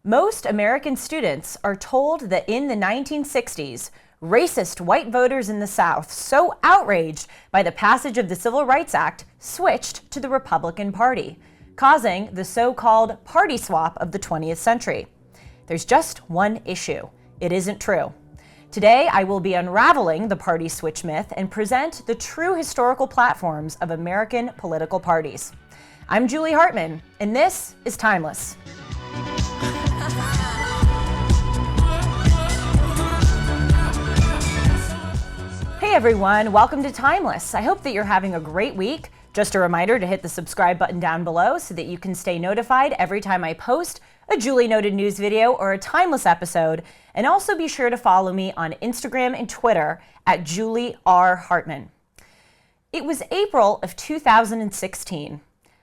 Most American students are told that in the 1960s, racist white voters in the South, so outraged by the passage of the Civil Rights Act, switched to the Republican Party, causing the so-called party swap of the 20th century. There's just one issue. It isn't true. Today, I will be unraveling the party switch myth and present the true historical platforms of American political parties. I'm Julie Hartman, and this is Timeless. Hey everyone, welcome to Timeless. I hope that you're having a great week. Just a reminder to hit the subscribe button down below so that you can stay notified every time I post a Julie Noted news video or a Timeless episode. And also be sure to follow me on Instagram and Twitter at Julie R. Hartman. It was April of 2016.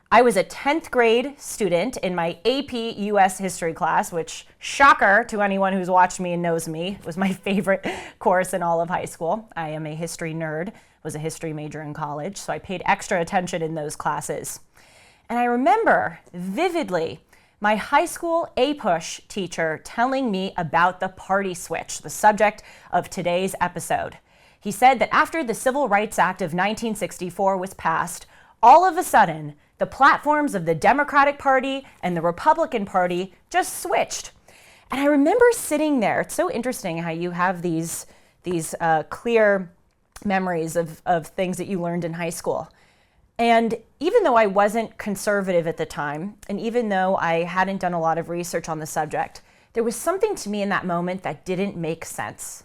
I was a 10th grade student in my AP US history class, which, shocker to anyone who's watched me and knows me, was my favorite course in all of high school. I am a history nerd, was a history major in college, so I paid extra attention in those classes. And I remember vividly my high school APUSH teacher telling me about the party switch, the subject of today's episode. He said that after the Civil Rights Act of 1964 was passed, all of a sudden, the platforms of the Democratic Party and the Republican Party just switched. And I remember sitting there. It's so interesting how you have these clear memories of things that you learned in high school. And even though I wasn't conservative at the time, and even though I hadn't done a lot of research on the subject, there was something to me in that moment that didn't make sense.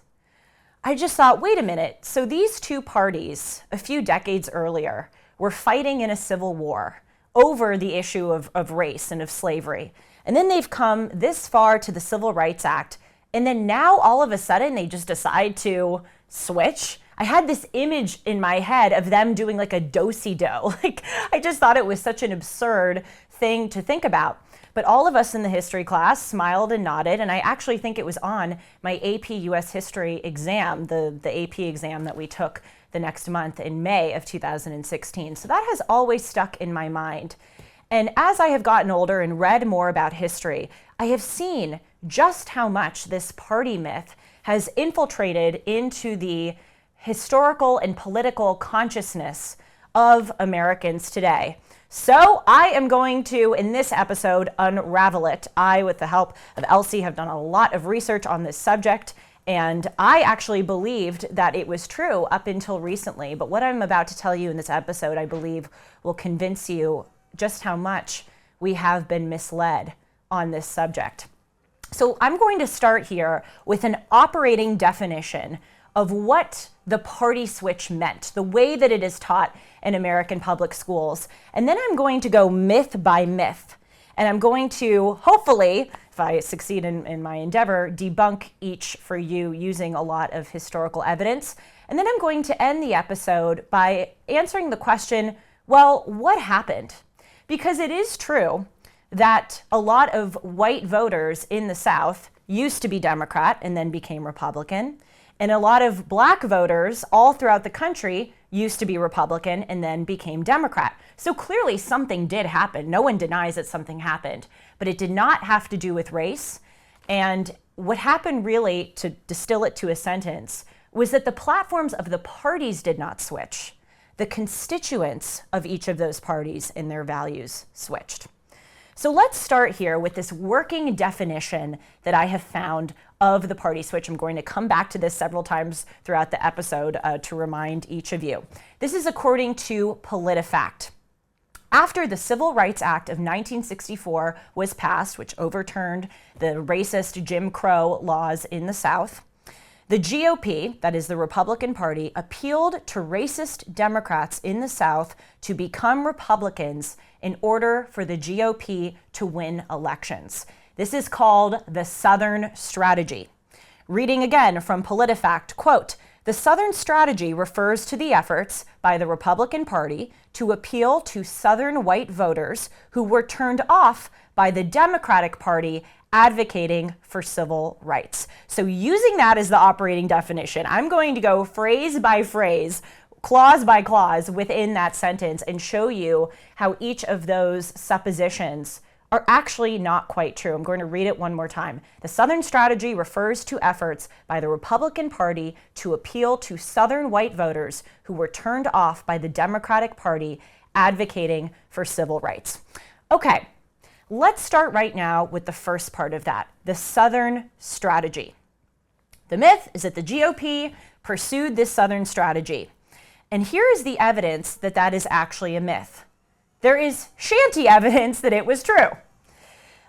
I just thought, wait a minute, so these two parties, a few decades earlier, were fighting in a civil war over the issue of race and of slavery. And then they've come this far to the Civil Rights Act, and then now all of a sudden they just decide to switch. I had this image in my head of them doing like a do-si-do. I just thought it was such an absurd thing to think about. But all of us in the history class smiled and nodded, and I actually think it was on my AP US History exam, the AP exam that we took the next month in May of 2016. So that has always stuck in my mind. And as I have gotten older and read more about history, I have seen just how much this party myth has infiltrated into the historical and political consciousness of Americans today. So I am going to, in this episode, unravel it. I, with the help of Elsie, have done a lot of research on this subject, and I actually believed that it was true up until recently. But what I'm about to tell you in this episode, I believe, will convince you just how much we have been misled on this subject. So I'm going to start here with an operating definition of what the party switch meant, the way that it is taught in American public schools. And then I'm going to go myth by myth. And I'm going to, hopefully, if I succeed in my endeavor, debunk each for you using a lot of historical evidence. And then I'm going to end the episode by answering the question, well, what happened? Because it is true that a lot of white voters in the South used to be Democrat and then became Republican. And a lot of black voters all throughout the country used to be Republican and then became Democrat. So clearly something did happen. No one denies that something happened, but it did not have to do with race. And what happened, really, to distill it to a sentence, was that the platforms of the parties did not switch. The constituents of each of those parties and their values switched. So let's start here with this working definition that I have found of the party switch. I'm going to come back to this several times throughout the episode to remind each of you. This is according to PolitiFact. After the Civil Rights Act of 1964 was passed, which overturned the racist Jim Crow laws in the South, the GOP, that is the Republican Party, appealed to racist Democrats in the South to become Republicans in order for the GOP to win elections. This is called the Southern Strategy. Reading again from PolitiFact, quote, "The Southern Strategy refers to the efforts by the Republican Party to appeal to Southern white voters who were turned off by the Democratic Party advocating for civil rights." So using that as the operating definition, I'm going to go phrase by phrase, clause by clause within that sentence and show you how each of those suppositions are actually not quite true. I'm going to read it one more time. The Southern strategy refers to efforts by the Republican Party to appeal to Southern white voters who were turned off by the Democratic Party advocating for civil rights. Okay, let's start right now with the first part of that, the Southern strategy. The myth is that the GOP pursued this Southern strategy. And here is the evidence that that is actually a myth. There is shanty evidence that it was true.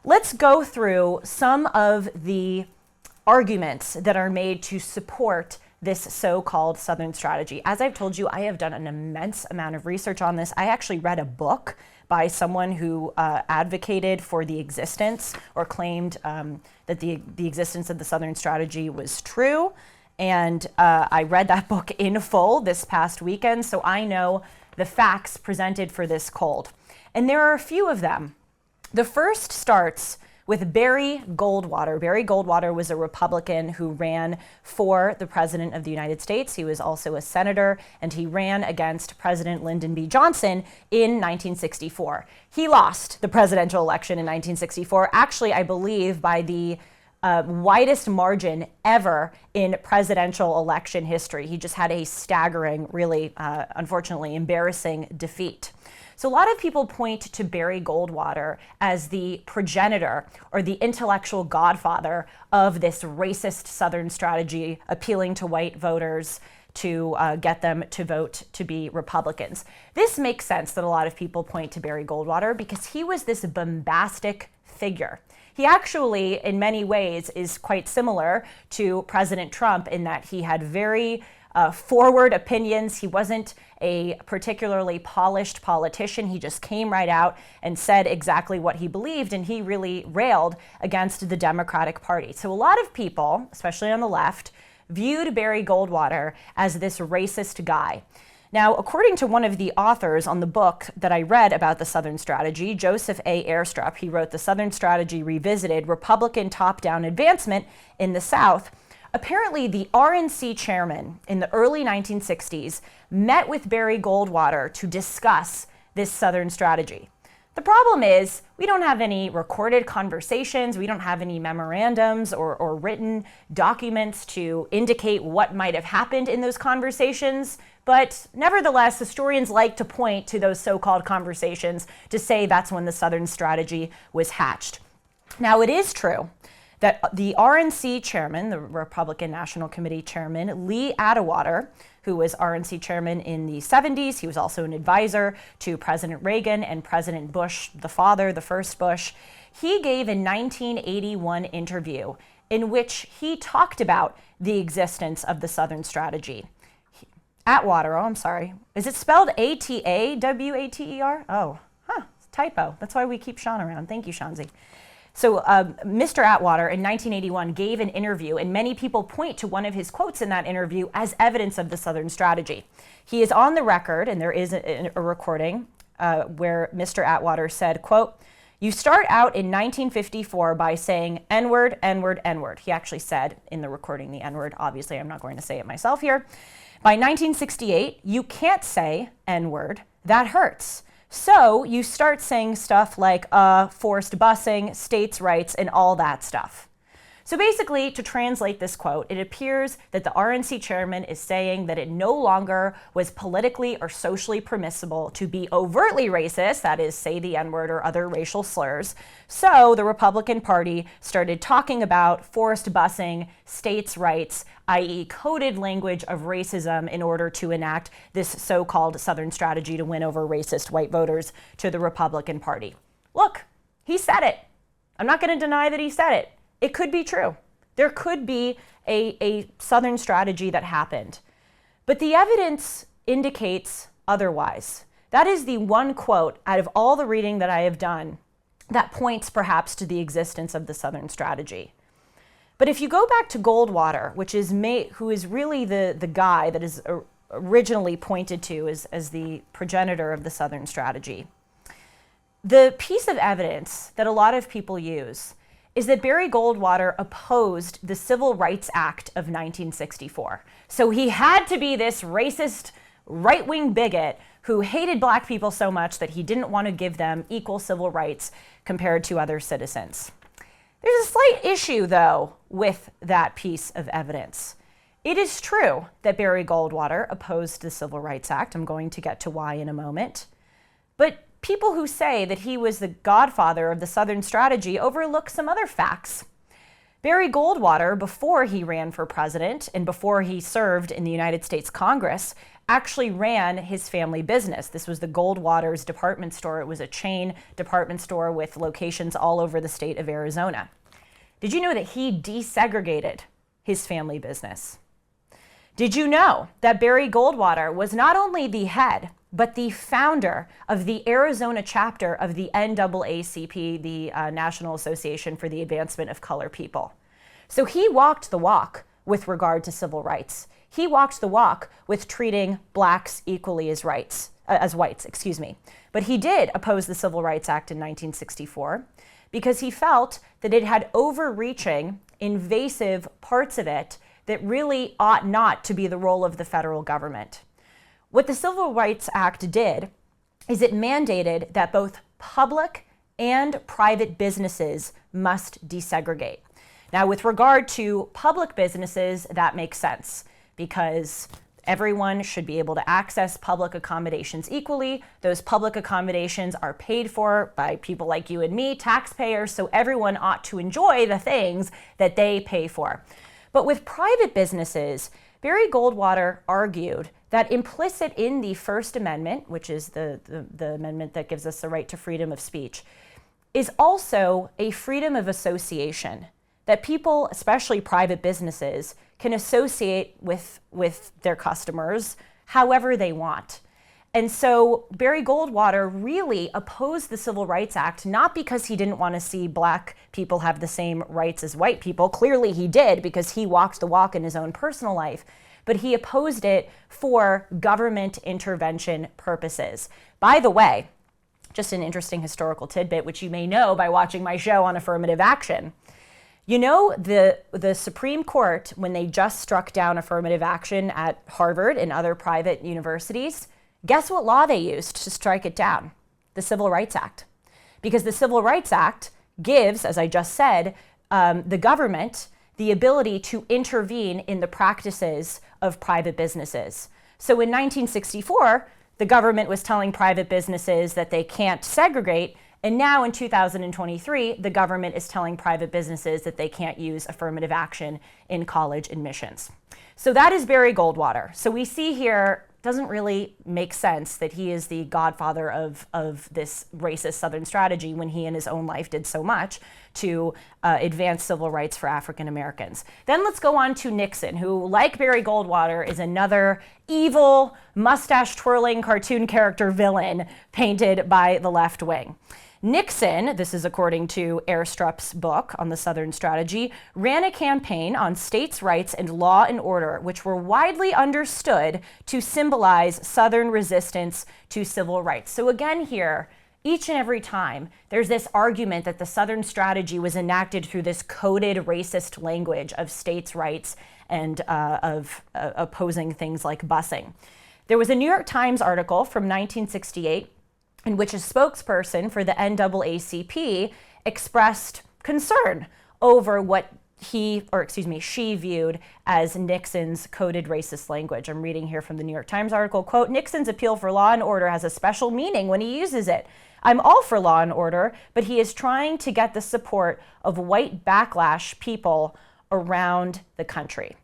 Let's go through some of the arguments that are made to support this so-called Southern strategy. As I've told you, I have done an immense amount of research on this. I actually read a book by someone who advocated for the existence or claimed that the existence of the Southern strategy was true. And I read that book in full this past weekend, so I know the facts presented for this cold. And there are a few of them. The first starts with Barry Goldwater. Barry Goldwater was a Republican who ran for the President of the United States. He was also a senator, and he ran against President Lyndon B. Johnson in 1964. He lost the presidential election in 1964, actually, I believe, by the widest margin ever in presidential election history. He just had a staggering, really, unfortunately, embarrassing defeat. So a lot of people point to Barry Goldwater as the progenitor or the intellectual godfather of this racist Southern strategy, appealing to white voters to get them to vote to be Republicans. This makes sense that a lot of people point to Barry Goldwater because he was this bombastic figure. He actually, in many ways, is quite similar to President Trump in that he had very forward opinions. He wasn't a particularly polished politician. He just came right out and said exactly what he believed, and he really railed against the Democratic Party. So a lot of people, especially on the left, viewed Barry Goldwater as this racist guy. Now, according to one of the authors on the book that I read about the Southern strategy, Joseph A. Airstrup, he wrote The Southern Strategy Revisited, Republican Top-Down Advancement in the South. Apparently, the RNC chairman in the early 1960s met with Barry Goldwater to discuss this Southern strategy. The problem is we don't have any recorded conversations, we don't have any memorandums or written documents to indicate what might have happened in those conversations, but nevertheless, historians like to point to those so-called conversations to say that's when the Southern strategy was hatched. Now, it is true that the RNC chairman, the Republican National Committee chairman, Lee Atwater, who was RNC chairman in the 70s, he was also an advisor to President Reagan and President Bush, the father, the first Bush, he gave a 1981 interview in which he talked about the existence of the Southern strategy. Atwater, oh, I'm sorry. Is it spelled A-T-A-W-A-T-E-R? Oh, typo. That's why we keep Sean around. Thank you, Shanzi. So Mr. Atwater in 1981 gave an interview, and many people point to one of his quotes in that interview as evidence of the Southern strategy. He is on the record, and there is a recording where Mr. Atwater said, quote, "You start out in 1954 by saying N-word, N-word, N-word." He actually said in the recording the N-word. Obviously, I'm not going to say it myself here. By 1968, you can't say N-word. That hurts. So you start saying stuff like forced busing, states' rights, and all that stuff. So basically, to translate this quote, it appears that the RNC chairman is saying that it no longer was politically or socially permissible to be overtly racist, that is, say the N-word or other racial slurs. So the Republican Party started talking about forced busing, states' rights, i.e. coded language of racism in order to enact this so-called Southern strategy to win over racist white voters to the Republican Party. Look, he said it. I'm not going to deny that he said it. It could be true. There could be a Southern strategy that happened. But the evidence indicates otherwise. That is the one quote out of all the reading that I have done that points perhaps to the existence of the Southern strategy. But if you go back to Goldwater, who is really the guy that is originally pointed to as the progenitor of the Southern strategy, the piece of evidence that a lot of people use is that Barry Goldwater opposed the Civil Rights Act of 1964. So he had to be this racist right-wing bigot who hated black people so much that he didn't want to give them equal civil rights compared to other citizens. There's a slight issue, though, with that piece of evidence. It is true that Barry Goldwater opposed the Civil Rights Act. I'm going to get to why in a moment. But people who say that he was the godfather of the Southern strategy overlook some other facts. Barry Goldwater, before he ran for president and before he served in the United States Congress, actually ran his family business. This was the Goldwater's department store. It was a chain department store with locations all over the state of Arizona. Did you know that he desegregated his family business? Did you know that Barry Goldwater was not only the head, but the founder of the Arizona chapter of the NAACP, the National Association for the Advancement of Color People? So he walked the walk with regard to civil rights. He walked the walk with treating blacks equally as whites. But he did oppose the Civil Rights Act in 1964 because he felt that it had overreaching, invasive parts of it that really ought not to be the role of the federal government. What the Civil Rights Act did is it mandated that both public and private businesses must desegregate. Now, with regard to public businesses, that makes sense because everyone should be able to access public accommodations equally. Those public accommodations are paid for by people like you and me, taxpayers, so everyone ought to enjoy the things that they pay for. But with private businesses, Barry Goldwater argued that implicit in the First Amendment, which is the amendment that gives us the right to freedom of speech, is also a freedom of association, that people, especially private businesses, can associate with their customers however they want. And so Barry Goldwater really opposed the Civil Rights Act, not because he didn't want to see black people have the same rights as white people. Clearly he did because he walked the walk in his own personal life, but he opposed it for government intervention purposes. By the way, just an interesting historical tidbit, which you may know by watching my show on affirmative action. You know, the Supreme Court, when they just struck down affirmative action at Harvard and other private universities, guess what law they used to strike it down? The Civil Rights Act. Because the Civil Rights Act gives, as I just said, the government the ability to intervene in the practices of private businesses. So in 1964, the government was telling private businesses that they can't segregate, and now in 2023, the government is telling private businesses that they can't use affirmative action in college admissions. So that is Barry Goldwater. So we see here, doesn't really make sense that he is the godfather of this racist Southern strategy when he in his own life did so much to advance civil rights for African Americans. Then let's go on to Nixon, who, like Barry Goldwater, is another evil, mustache-twirling cartoon character villain painted by the left wing. Nixon, this is according to Airstrup's book on the Southern strategy, ran a campaign on states' rights and law and order, which were widely understood to symbolize Southern resistance to civil rights. So again here, each and every time, there's this argument that the Southern strategy was enacted through this coded racist language of states' rights and of opposing things like busing. There was a New York Times article from 1968 in which a spokesperson for the NAACP expressed concern over what she viewed as Nixon's coded racist language. I'm reading here from the New York Times article, quote, "Nixon's appeal for law and order has a special meaning when he uses it. I'm all for law and order, but he is trying to get the support of white backlash people around the country."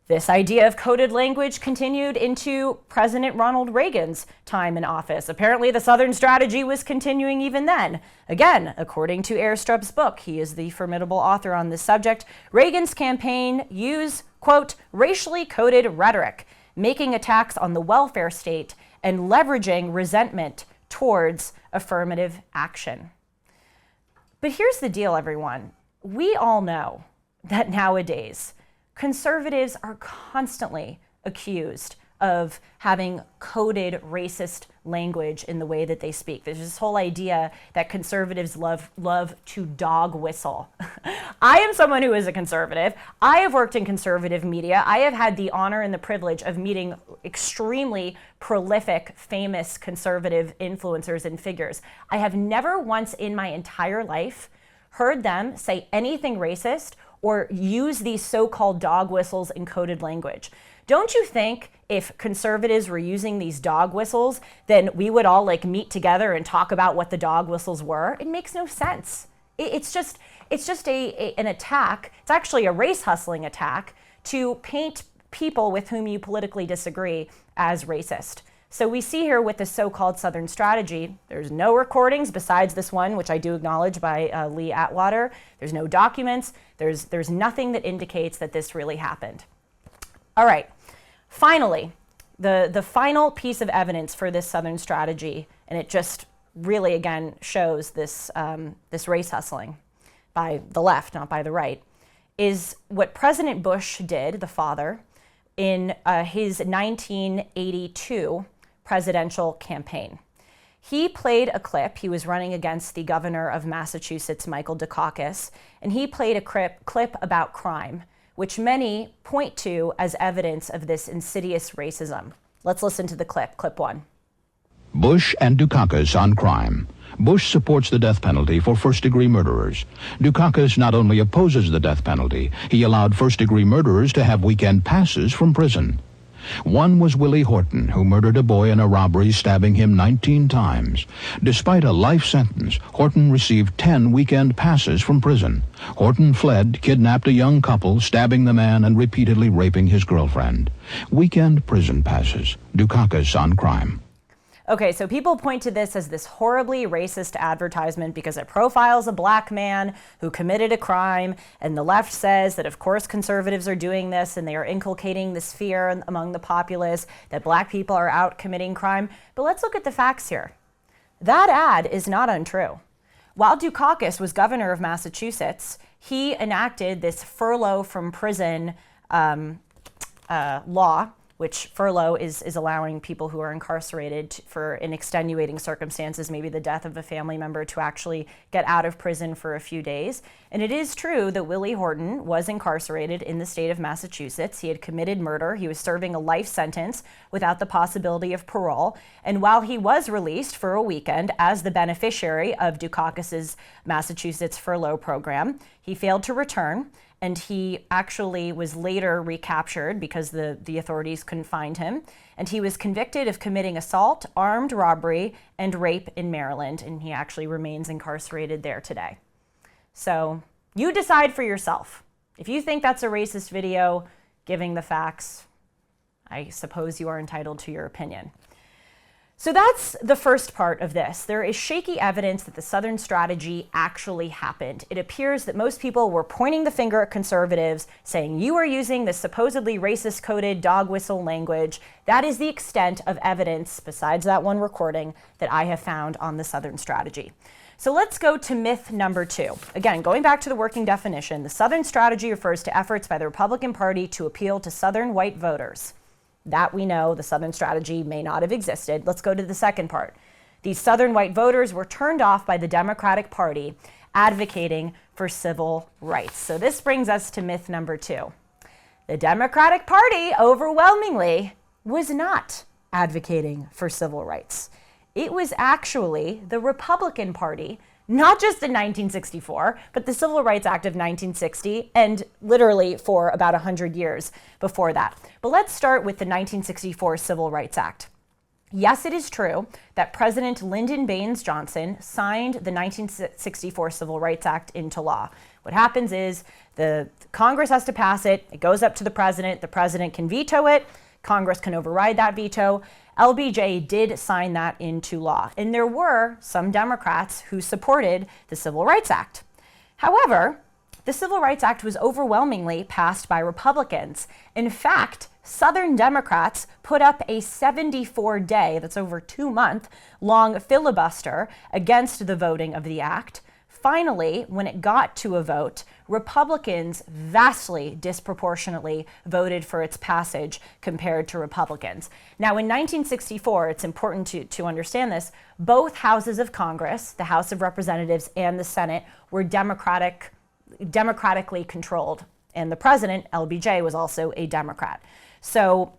This idea of coded language continued into President Ronald Reagan's time in office. Apparently, the Southern strategy was continuing even then. Again, according to Airstrup's book, he is the formidable author on this subject, Reagan's campaign used, quote, racially coded rhetoric, making attacks on the welfare state and leveraging resentment towards affirmative action. But here's the deal, everyone. We all know that nowadays, conservatives are constantly accused of having coded racist language in the way that they speak. There's this whole idea that conservatives love to dog whistle. I am someone who is a conservative. I have worked in conservative media. I have had the honor and the privilege of meeting extremely prolific, famous conservative influencers and figures. I have never once in my entire life heard them say anything racist or use these so-called dog whistles in coded language. Don't you think if conservatives were using these dog whistles, then we would all like meet together and talk about what the dog whistles were? It makes no sense. It's just an attack. It's actually a race hustling attack to paint people with whom you politically disagree as racist. So we see here with the so-called Southern strategy, there's no recordings besides this one, which I do acknowledge by Lee Atwater. There's no documents. There's nothing that indicates that this really happened. All right. Finally, the final piece of evidence for this Southern strategy, and it just really, again, shows this, this race hustling by the left, not by the right, is what President Bush did, the father, in his 1982 presidential campaign. He played a clip. He was running against the governor of Massachusetts, Michael Dukakis, and he played a clip about crime, which many point to as evidence of this insidious racism. Let's listen to the clip, clip 1. Bush and Dukakis on crime. Bush supports the death penalty for first-degree murderers. Dukakis not only opposes the death penalty, he allowed first-degree murderers to have weekend passes from prison. One was Willie Horton, who murdered a boy in a robbery, stabbing him 19 times. Despite a life sentence, Horton received 10 weekend passes from prison. Horton fled, kidnapped a young couple, stabbing the man and repeatedly raping his girlfriend. Weekend prison passes. Dukakis on crime. Okay, so people point to this as this horribly racist advertisement because it profiles a black man who committed a crime, and the left says that of course conservatives are doing this and they are inculcating this fear among the populace that black people are out committing crime. But let's look at the facts here. That ad is not untrue. While Dukakis was governor of Massachusetts, he enacted this furlough from prison law, which furlough is allowing people who are incarcerated for in extenuating circumstances, maybe the death of a family member, to actually get out of prison for a few days. And it is true that Willie Horton was incarcerated in the state of Massachusetts. He had committed murder. He was serving a life sentence without the possibility of parole. And while he was released for a weekend as the beneficiary of Dukakis's Massachusetts furlough program, he failed to return. And he actually was later recaptured because the authorities couldn't find him. And he was convicted of committing assault, armed robbery, and rape in Maryland. And he actually remains incarcerated there today. So you decide for yourself. If you think that's a racist video, giving the facts, I suppose you are entitled to your opinion. So that's the first part of this. There is shaky evidence that the Southern strategy actually happened. It appears that most people were pointing the finger at conservatives, saying you are using this supposedly racist-coded dog whistle language. That is the extent of evidence, besides that one recording, that I have found on the Southern strategy. So let's go to myth number 2. Again, going back to the working definition, the Southern strategy refers to efforts by the Republican Party to appeal to Southern white voters. That we know, the Southern strategy may not have existed. Let's go to the second part. These Southern white voters were turned off by the Democratic Party advocating for civil rights. So this brings us to myth number 2. The Democratic Party overwhelmingly was not advocating for civil rights. It was actually the Republican Party, not just in 1964, but the Civil Rights Act of 1960, and literally for about 100 years before that. But let's start with the 1964 Civil Rights Act. Yes, it is true that President Lyndon Baines Johnson signed the 1964 Civil Rights Act into law. What happens is the Congress has to pass it, it goes up to the president can veto it, Congress can override that veto. LBJ did sign that into law, and there were some Democrats who supported the Civil Rights Act. However, the Civil Rights Act was overwhelmingly passed by Republicans. In fact, Southern Democrats put up a 74-day, that's over 2-month long filibuster against the voting of the act. Finally, when it got to a vote, Republicans vastly disproportionately voted for its passage compared to Republicans. Now, in 1964, it's important to understand this, both houses of Congress, the House of Representatives and the Senate, were democratically controlled. And the president, LBJ, was also a Democrat. So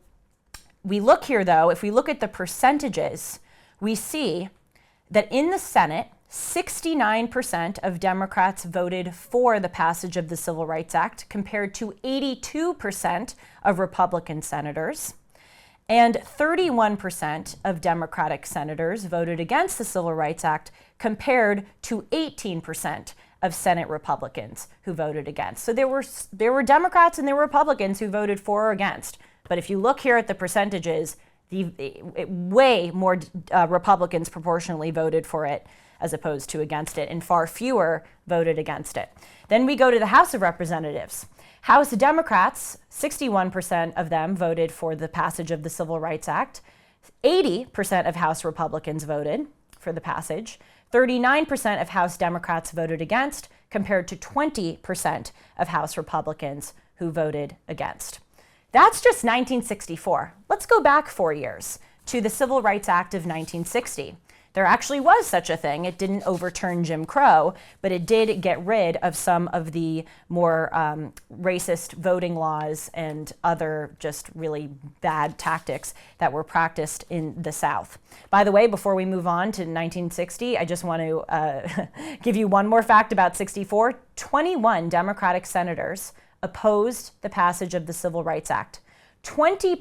we look here, though, if we look at the percentages, we see that in the Senate, 69% of Democrats voted for the passage of the Civil Rights Act, compared to 82% of Republican senators. And 31% of Democratic senators voted against the Civil Rights Act, compared to 18% of Senate Republicans who voted against. So there were Democrats and there were Republicans who voted for or against. But if you look here at the percentages, way more Republicans proportionally voted for it as opposed to against it, and far fewer voted against it. Then we go to the House of Representatives. House Democrats, 61% of them voted for the passage of the Civil Rights Act. 80% of House Republicans voted for the passage. 39% of House Democrats voted against, compared to 20% of House Republicans who voted against. That's just 1964. Let's go back 4 years to the Civil Rights Act of 1960. There actually was such a thing. It didn't overturn Jim Crow, but it did get rid of some of the more racist voting laws and other just really bad tactics that were practiced in the South. By the way, before we move on to 1960, I just want to give you one more fact about 64. 21 Democratic senators opposed the passage of the Civil Rights Act. 20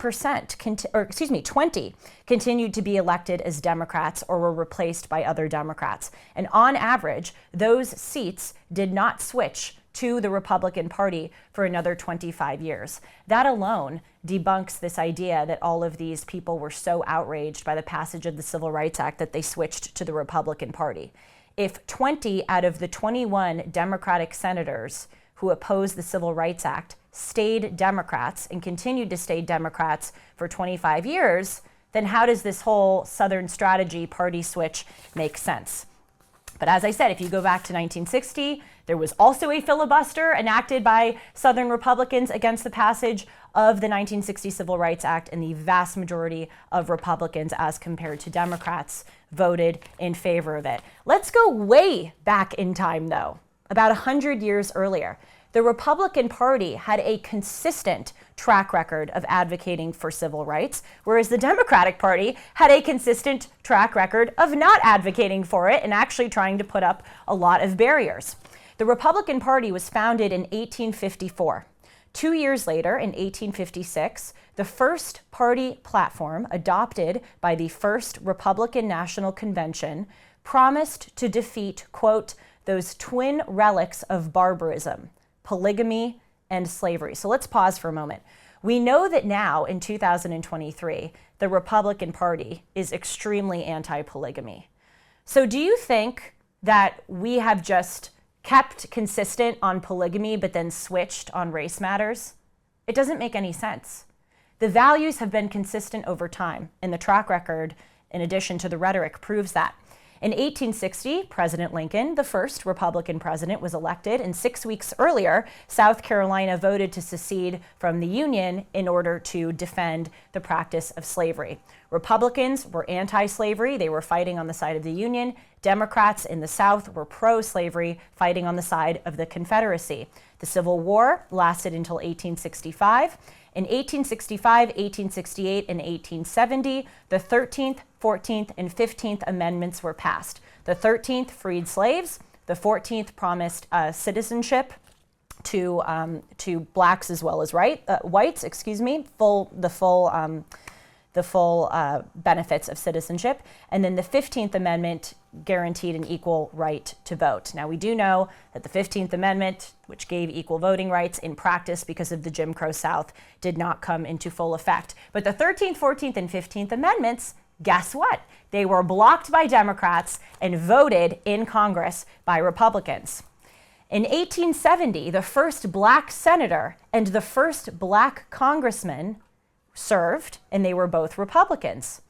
continued to be elected as Democrats or were replaced by other Democrats. And on average, those seats did not switch to the Republican Party for another 25 years. That alone debunks this idea that all of these people were so outraged by the passage of the Civil Rights Act that they switched to the Republican Party. If 20 out of the 21 Democratic senators who opposed the Civil Rights Act stayed Democrats and continued to stay Democrats for 25 years, then how does this whole Southern strategy party switch make sense? But as I said, if you go back to 1960, there was also a filibuster enacted by Southern Republicans against the passage of the 1960 Civil Rights Act, and the vast majority of Republicans, as compared to Democrats, voted in favor of it. Let's go way back in time, though, about 100 years earlier. The Republican Party had a consistent track record of advocating for civil rights, whereas the Democratic Party had a consistent track record of not advocating for it and actually trying to put up a lot of barriers. The Republican Party was founded in 1854. 2 years later, in 1856, the first party platform adopted by the First Republican National Convention promised to defeat, quote, those twin relics of barbarism, polygamy and slavery. So let's pause for a moment. We know that now in 2023, the Republican Party is extremely anti-polygamy. So do you think that we have just kept consistent on polygamy but then switched on race matters? It doesn't make any sense. The values have been consistent over time, and the track record, in addition to the rhetoric, proves that. In 1860, President Lincoln, the first Republican president, was elected, and 6 weeks earlier, South Carolina voted to secede from the Union in order to defend the practice of slavery. Republicans were anti-slavery. They were fighting on the side of the Union. Democrats in the South were pro-slavery, fighting on the side of the Confederacy. The Civil War lasted until 1865. In 1865, 1868, and 1870, the 13th, 14th, and 15th Amendments were passed. The 13th freed slaves. The 14th promised citizenship to blacks as well as whites. The full benefits of citizenship. And then the 15th Amendment guaranteed an equal right to vote. Now, we do know that the 15th Amendment, which gave equal voting rights in practice because of the Jim Crow South, did not come into full effect. But the 13th, 14th, and 15th Amendments, guess what? They were blocked by Democrats and voted in Congress by Republicans. In 1870, the first black senator and the first black congressman served, and they were both Republicans.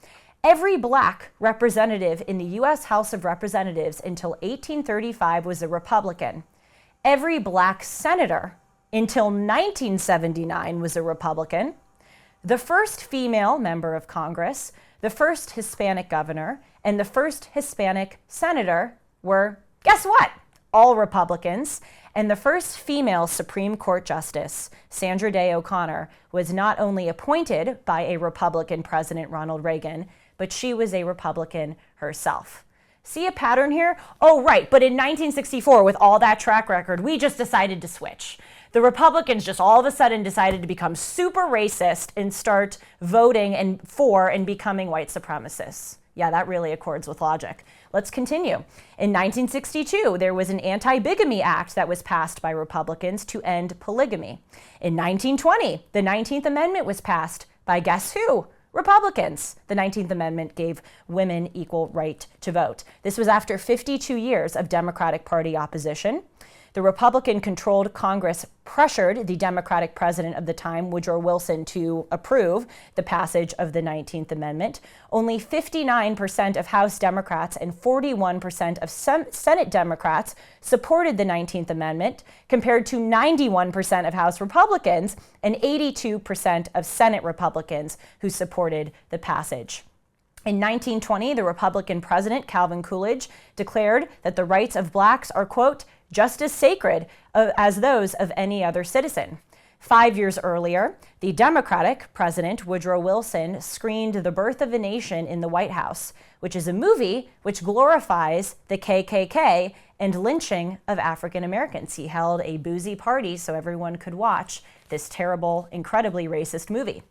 Every black representative in the U.S. House of Representatives until 1835 was a Republican. Every black senator until 1979 was a Republican. The first female member of Congress, the first Hispanic governor, and the first Hispanic senator were, guess what? All Republicans. And the first female Supreme Court Justice, Sandra Day O'Connor, was not only appointed by a Republican President, Ronald Reagan, but she was a Republican herself. See a pattern here? Oh, right, but in 1964, with all that track record, we just decided to switch. The Republicans just all of a sudden decided to become super racist and start voting for and becoming white supremacists. Yeah, that really accords with logic. Let's continue. In 1962, there was an anti-bigamy act that was passed by Republicans to end polygamy. In 1920, the 19th Amendment was passed by guess who? Republicans. The 19th Amendment gave women equal right to vote. This was after 52 years of Democratic Party opposition. The Republican-controlled Congress pressured the Democratic president of the time, Woodrow Wilson, to approve the passage of the 19th Amendment. Only 59% of House Democrats and 41% of Senate Democrats supported the 19th Amendment, compared to 91% of House Republicans and 82% of Senate Republicans who supported the passage. In 1920, the Republican president, Calvin Coolidge, declared that the rights of blacks are, quote, just as sacred as those of any other citizen. 5 years earlier, the Democratic president, Woodrow Wilson, screened The Birth of a Nation in the White House, which is a movie which glorifies the KKK and lynching of African Americans. He held a boozy party so everyone could watch this terrible, incredibly racist movie.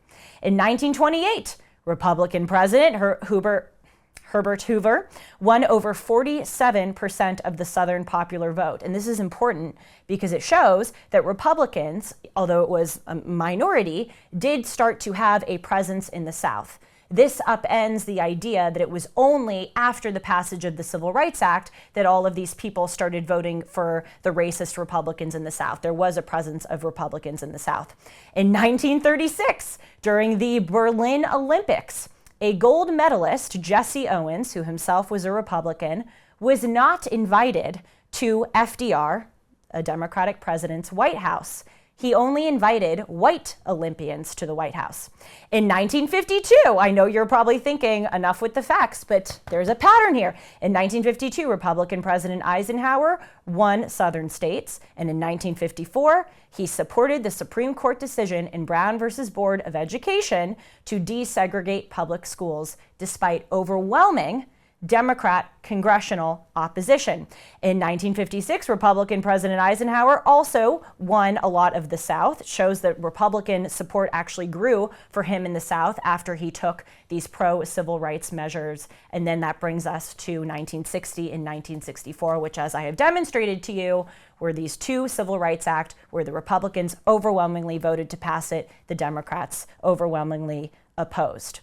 In 1928, Republican President Herbert Hoover won over 47% of the Southern popular vote. And this is important because it shows that Republicans, although it was a minority, did start to have a presence in the South. This upends the idea that it was only after the passage of the Civil Rights Act that all of these people started voting for the racist Republicans in the South. There was a presence of Republicans in the South. In 1936, during the Berlin Olympics, a gold medalist, Jesse Owens, who himself was a Republican, was not invited to FDR, a Democratic president's White House. He only invited white Olympians to the White House. In 1952, I know you're probably thinking, enough with the facts, but there's a pattern here. In 1952, Republican President Eisenhower won Southern states, and in 1954, he supported the Supreme Court decision in Brown versus Board of Education to desegregate public schools, despite overwhelming Democrat congressional opposition. In 1956, Republican President Eisenhower also won a lot of the South. It shows that Republican support actually grew for him in the South after he took these pro-civil rights measures. And then that brings us to 1960 and 1964, which, as I have demonstrated to you, were these two Civil Rights Act where the Republicans overwhelmingly voted to pass it, the Democrats overwhelmingly opposed.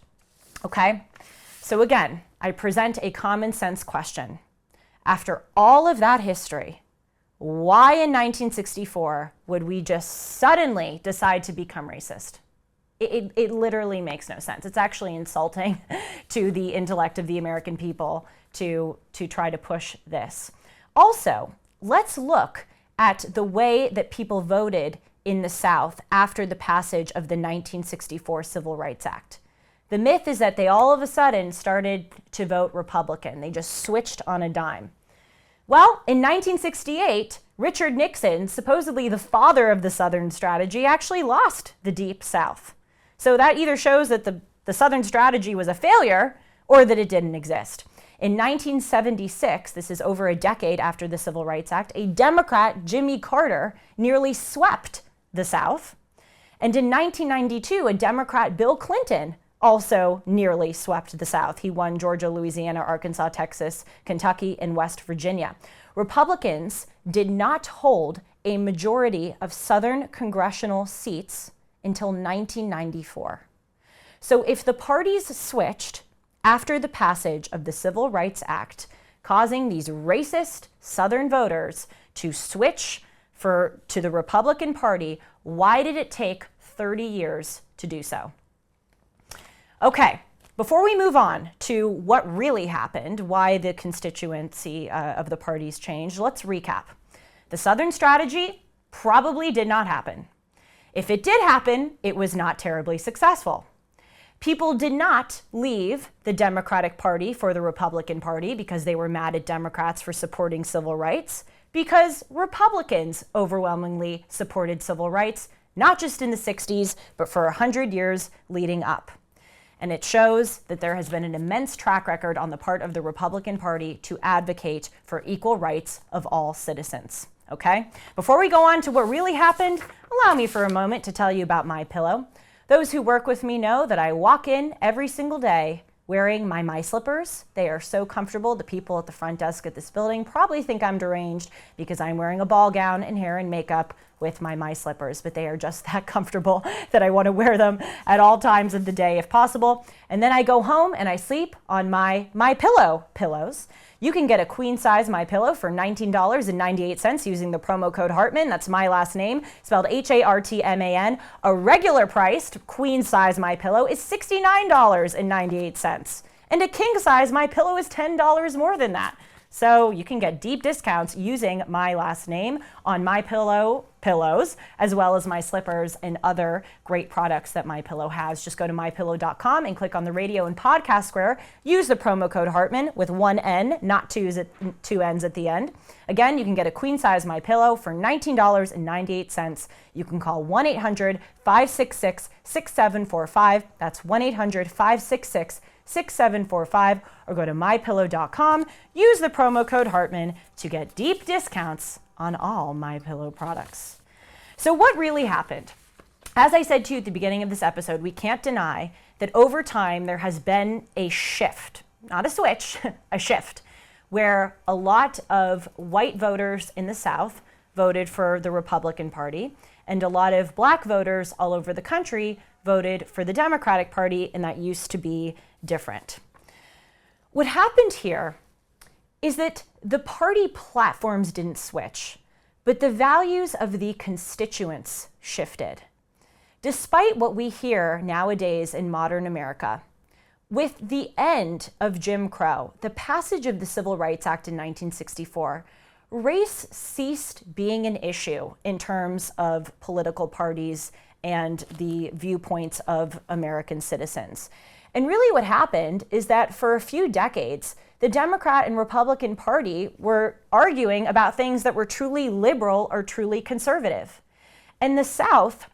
Okay? So again, I present a common sense question. After all of that history, why in 1964 would we just suddenly decide to become racist? It literally makes no sense. It's actually insulting to the intellect of the American people to try to push this. Also, let's look at the way that people voted in the South after the passage of the 1964 Civil Rights Act. The myth is that they all of a sudden started to vote Republican. They just switched on a dime. Well, in 1968, Richard Nixon, supposedly the father of the Southern strategy, actually lost the Deep South. So that either shows that the Southern strategy was a failure or that it didn't exist. In 1976, this is over a decade after the Civil Rights Act, a Democrat, Jimmy Carter, nearly swept the South. And in 1992, a Democrat, Bill Clinton, also nearly swept the South. He won Georgia, Louisiana, Arkansas, Texas, Kentucky, and West Virginia. Republicans did not hold a majority of Southern congressional seats until 1994. So if the parties switched after the passage of the Civil Rights Act, causing these racist Southern voters to switch to the Republican Party, why did it take 30 years to do so? Okay, Before we move on to what really happened, why the constituency of the parties changed, let's recap. The Southern strategy probably did not happen. If it did happen, it was not terribly successful. People did not leave the Democratic Party for the Republican Party because they were mad at Democrats for supporting civil rights, because Republicans overwhelmingly supported civil rights, not just in the 60s, but for 100 years leading up. And it shows that there has been an immense track record on the part of the Republican Party to advocate for equal rights of all citizens. Okay? Before we go on to what really happened, allow me for a moment to tell you about MyPillow. Those who work with me know that I walk in every single day wearing my slippers. They are so comfortable. The people at the front desk at this building probably think I'm deranged because I'm wearing a ball gown and hair and makeup with my slippers, but they are just that comfortable that I want to wear them at all times of the day if possible. And then I go home and I sleep on my MyPillow pillows. You can get a queen size MyPillow for $19.98 using the promo code Hartman. That's my last name, spelled Hartman. A regular priced queen size MyPillow is $69.98. And a king size MyPillow is $10 more than that. So you can get deep discounts using my last name on MyPillow pillows, as well as my slippers and other great products that MyPillow has. Just go to mypillow.com and click on the radio and podcast square. Use the promo code Hartman with one N, not two N's at the end. Again, you can get a queen size MyPillow for $19.98. You can call 1-800-566-6745. That's 1-800-566-6745, or go to mypillow.com. Use the promo code Hartman to get deep discounts on all MyPillow products. So what really happened? As I said to you at the beginning of this episode, we can't deny that over time there has been a shift, not a switch, a shift, where a lot of white voters in the South voted for the Republican Party, and a lot of black voters all over the country voted for the Democratic Party, and that used to be different. What happened here is that the party platforms didn't switch, but the values of the constituents shifted. Despite what we hear nowadays in modern America, with the end of Jim Crow, the passage of the Civil Rights Act in 1964, race ceased being an issue in terms of political parties and the viewpoints of American citizens. And really what happened is that for a few decades, the Democrat and Republican Party were arguing about things that were truly liberal or truly conservative. And the South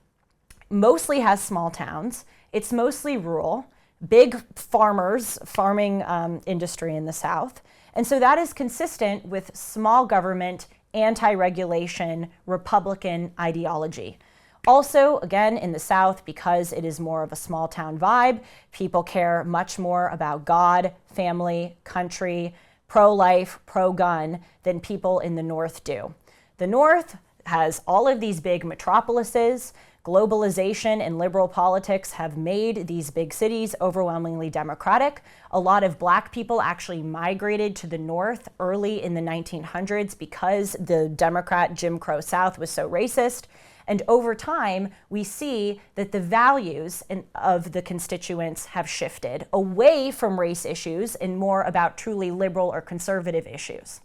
mostly has small towns. It's mostly rural, big farming industry in the South. And so that is consistent with small government, anti-regulation, Republican ideology. Also, again, in the South, because it is more of a small town vibe, people care much more about God, family, country, pro-life, pro-gun than people in the North do. The North has all of these big metropolises. Globalization and liberal politics have made these big cities overwhelmingly Democratic. A lot of black people actually migrated to the North early in the 1900s because the Democrat Jim Crow South was so racist. And over time, we see that the values of the constituents have shifted away from race issues and more about truly liberal or conservative issues.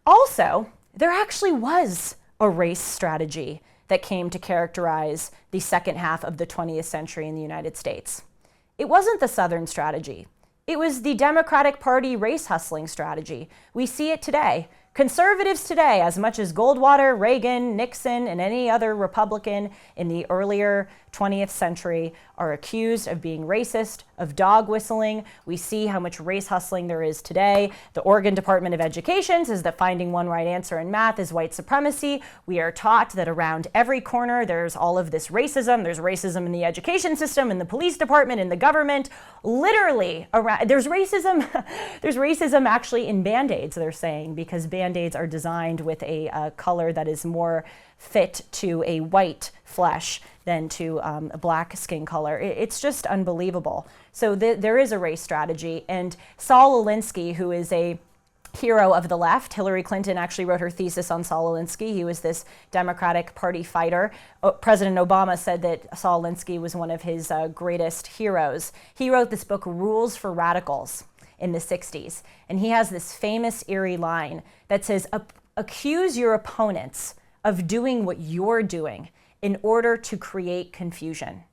Also, there actually was a race strategy that came to characterize the second half of the 20th century in the United States. It wasn't the Southern strategy. It was the Democratic Party race hustling strategy. We see it today. Conservatives today, as much as Goldwater, Reagan, Nixon, and any other Republican in the earlier 20th century, are accused of being racist, of dog whistling. We see how much race hustling there is today. The Oregon Department of Education says that finding one right answer in math is white supremacy. We are taught that around every corner there's all of this racism. There's racism in the education system, in the police department, in the government. Literally, there's racism. There's racism actually in Band-Aids, they're saying, because Band-Aids are designed with a color that is more fit to a white flesh than to a black skin color. It's just unbelievable. So there is a race strategy. And Saul Alinsky, who is a hero of the left. Hillary Clinton actually wrote her thesis on Saul Alinsky. He was this Democratic Party fighter. President Obama said that Saul Alinsky was one of his greatest heroes. He wrote this book, Rules for Radicals, in the 60s. And he has this famous, eerie line that says, accuse your opponents of doing what you're doing in order to create confusion.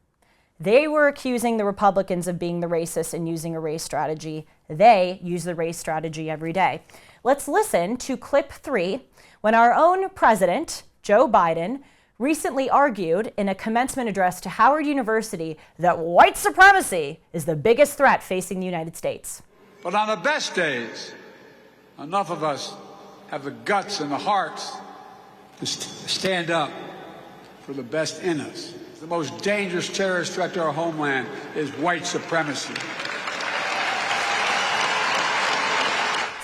They were accusing the Republicans of being the racists and using a race strategy. They use the race strategy every day. Let's listen to clip 3 when our own president, Joe Biden, recently argued in a commencement address to Howard University that white supremacy is the biggest threat facing the United States. But on the best days, enough of us have the guts and the hearts to stand up for the best in us. The most dangerous terrorist threat to our homeland is white supremacy.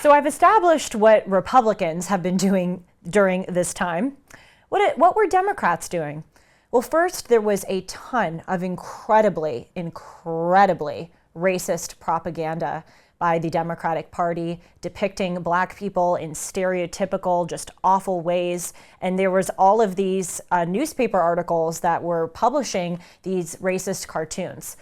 So I've established what Republicans have been doing during this time. What were Democrats doing? Well, first, there was a ton of incredibly racist propaganda by the Democratic Party depicting black people in stereotypical, just awful ways. And there was all of these newspaper articles that were publishing these racist cartoons.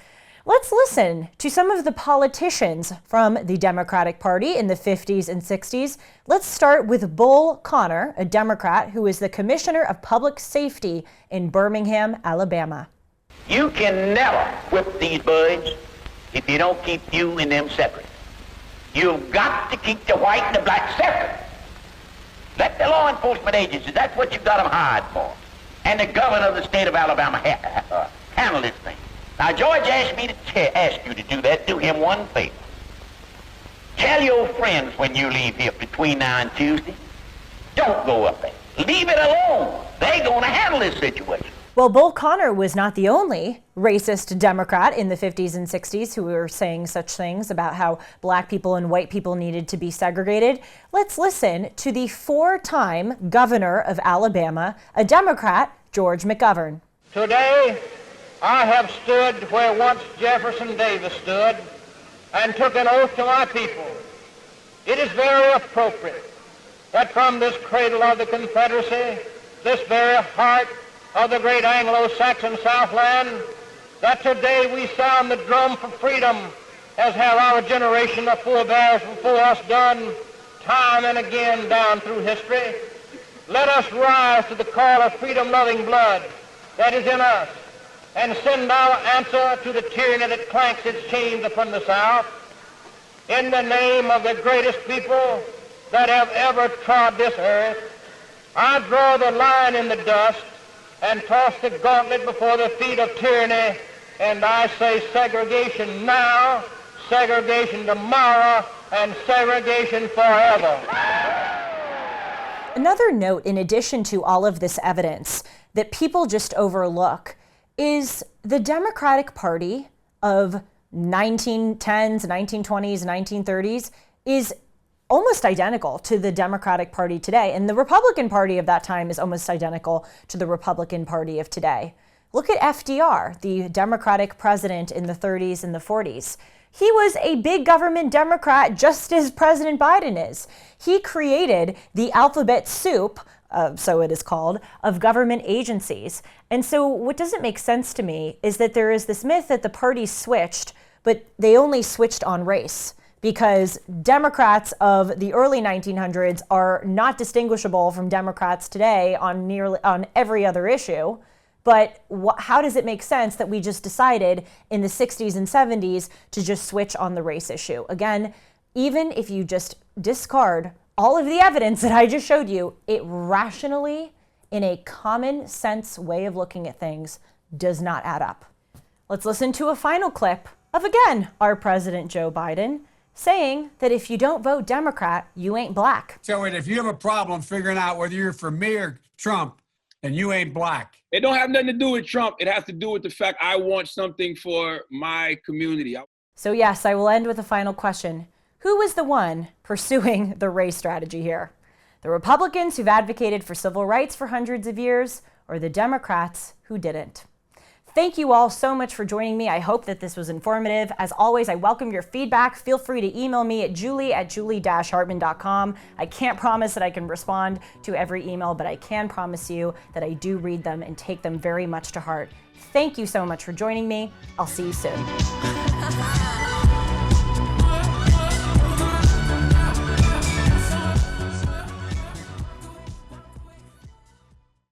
Let's listen to some of the politicians from the Democratic Party in the 50s and 60s. Let's start with Bull Connor, a Democrat who is the Commissioner of Public Safety in Birmingham, Alabama. You can never whip these birds if you don't keep you and them separate. You've got to keep the white and the black separate. Let the law enforcement agencies, that's what you've got them hired for. And the governor of the state of Alabama handle this thing. Now, George asked me to ask you to do that. Do him one favor. Tell your friends when you leave here between now and Tuesday, don't go up there. Leave it alone. They're going to handle this situation. Well, Bull Connor was not the only racist Democrat in the 50s and 60s who were saying such things about how black people and white people needed to be segregated. Let's listen to the 4-time governor of Alabama, a Democrat, George McGovern. Today, I have stood where once Jefferson Davis stood and took an oath to my people. It is very appropriate that from this cradle of the Confederacy, this very heart of the great Anglo-Saxon Southland, that today we sound the drum for freedom, as have our generation of forebears before us done time and again down through history. Let us rise to the call of freedom-loving blood that is in us and send our answer to the tyranny that clanks its chains upon the South. In the name of the greatest people that have ever trod this earth, I draw the line in the dust and toss the gauntlet before the feet of tyranny, and I say segregation now, segregation tomorrow, and segregation forever. Another note, in addition to all of this evidence that people just overlook, is the Democratic Party of 1910s, 1920s, 1930s is almost identical to the Democratic Party today. And the Republican Party of that time is almost identical to the Republican Party of today. Look at FDR, the Democratic president in the 30s and the 40s. He was a big government Democrat, just as President Biden is. He created the alphabet soup, so it is called, of government agencies. And so what doesn't make sense to me is that there is this myth that the parties switched, but they only switched on race, because Democrats of the early 1900s are not distinguishable from Democrats today on every other issue. But how does it make sense that we just decided in the 60s and 70s to just switch on the race issue? Again, even if you just discard all of the evidence that I just showed you, it rationally, in a common sense way of looking at things, does not add up. Let's listen to a final clip of, again, our President Joe Biden saying that if you don't vote Democrat, you ain't black. So if you have a problem figuring out whether you're for me or Trump, then you ain't black. It don't have nothing to do with Trump. It has to do with the fact I want something for my community. So yes, I will end with a final question. Who was the one pursuing the race strategy here? The Republicans who've advocated for civil rights for hundreds of years, or the Democrats who didn't? Thank you all so much for joining me. I hope that this was informative. As always, I welcome your feedback. Feel free to email me at julie@julie-hartman.com. I can't promise that I can respond to every email, but I can promise you that I do read them and take them very much to heart. Thank you so much for joining me. I'll see you soon.